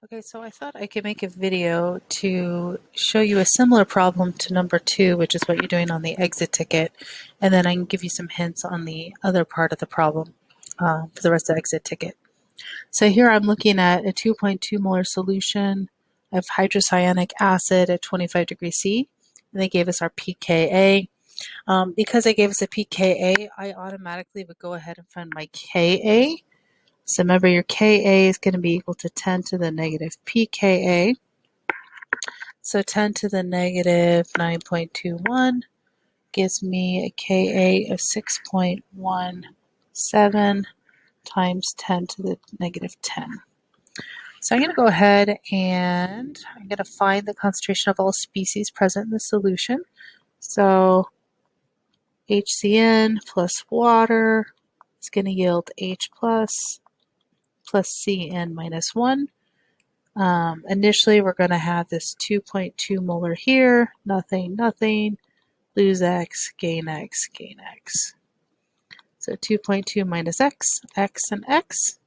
Okay, so I thought I could make a video to show you a similar problem to number 2, which is what you're doing on the exit ticket, and then I can give you some hints on the other part of the problem for the rest of the exit ticket. So here I'm looking at a 2.2 molar solution of hydrocyanic acid at 25 degrees C, and they gave us our pKa. Because they gave us a pKa, I automatically would go ahead and find my Ka. So remember, your Ka is going to be equal to 10 to the negative pKa. So 10 to the negative 9.21 gives me a Ka of 6.17 times 10 to the negative 10. So I'm going to go ahead and I'm going to find the concentration of all species present in the solution. So HCN plus water is going to yield H plus Cn minus 1. Initially, we're going to have this 2.2 molar here, nothing, nothing, lose X, gain X, gain X. So 2.2 minus X, X and X.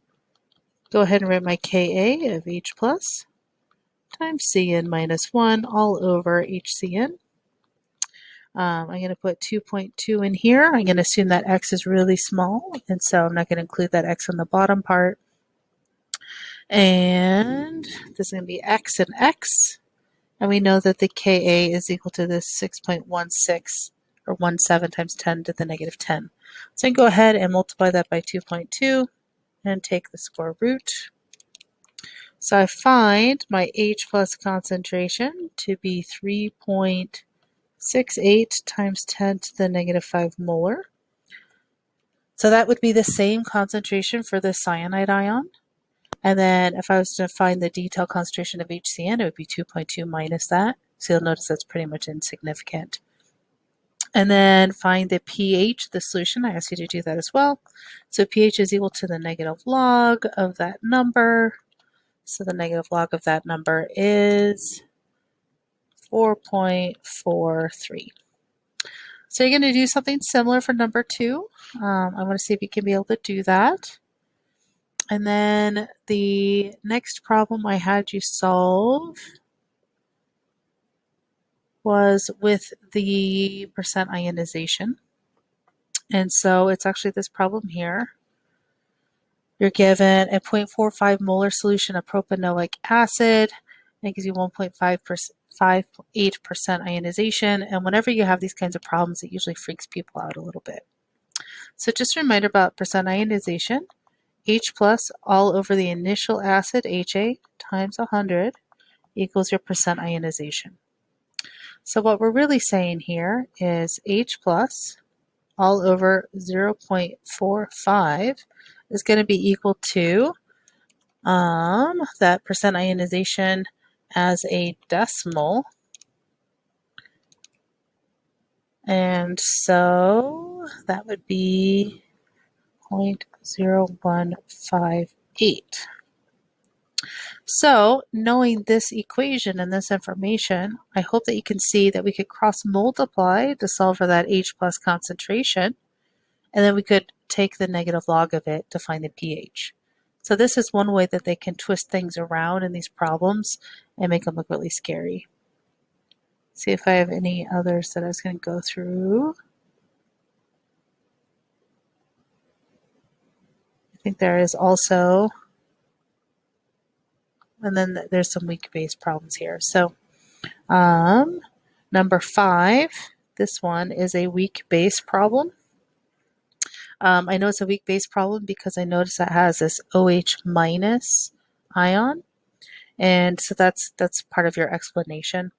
Go ahead and write my Ka of H plus times Cn minus 1 all over HCN. I'm going to put 2.2 in here. I'm going to assume that X is really small, and so I'm not going to include that X on the bottom part. And this is going to be X and X. And we know that the Ka is equal to this 6.16 or 17 times 10 to the negative 10. So I can go ahead and multiply that by 2.2 and take the square root. So I find my H plus concentration to be 3.68 times 10 to the negative 5 molar. So that would be the same concentration for the cyanide ion. And then if I was to find the detailed concentration of HCN, it would be 2.2 minus that. So you'll notice that's pretty much insignificant. And then find the pH of the solution. I asked you to do that as well. So pH is equal to the negative log of that number. So the negative log of that number is 4.43. So you're going to do something similar for number 2. I want to see if you can be able to do that. And then the next problem I had you solve was with the percent ionization. And so it's actually this problem here. You're given a 0.45 molar solution of propanoic acid. And it gives you 1.58% ionization. And whenever you have these kinds of problems, it usually freaks people out a little bit. So just a reminder about percent ionization. H plus all over the initial acid, HA, times 100 equals your percent ionization. So what we're really saying here is H plus all over 0.45 is going to be equal to that percent ionization as a decimal. And so that would be 0.0158. So knowing this equation and this information, I hope that you can see that we could cross multiply to solve for that H plus concentration, and then we could take the negative log of it to find the pH. So this is one way that they can twist things around in these problems and make them look really scary. See if I have any others that I was going to go through. I think there is also, and then there's some weak base problems here. So number 5, this one is a weak base problem. I know it's a weak base problem because I notice that has this OH minus ion. And so that's part of your explanation.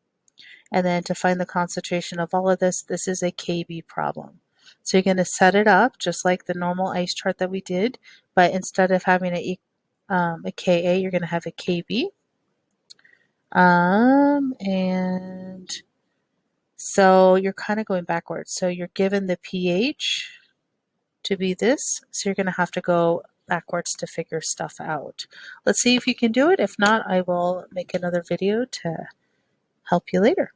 And then to find the concentration of all of this, this is a Kb problem. So you're going to set it up just like the normal ice chart that we did, but instead of having a Ka, you're going to have a Kb. And so you're kind of going backwards. So you're given the pH to be this, so you're going to have to go backwards to figure stuff out. Let's see if you can do it. If not, I will make another video to help you later.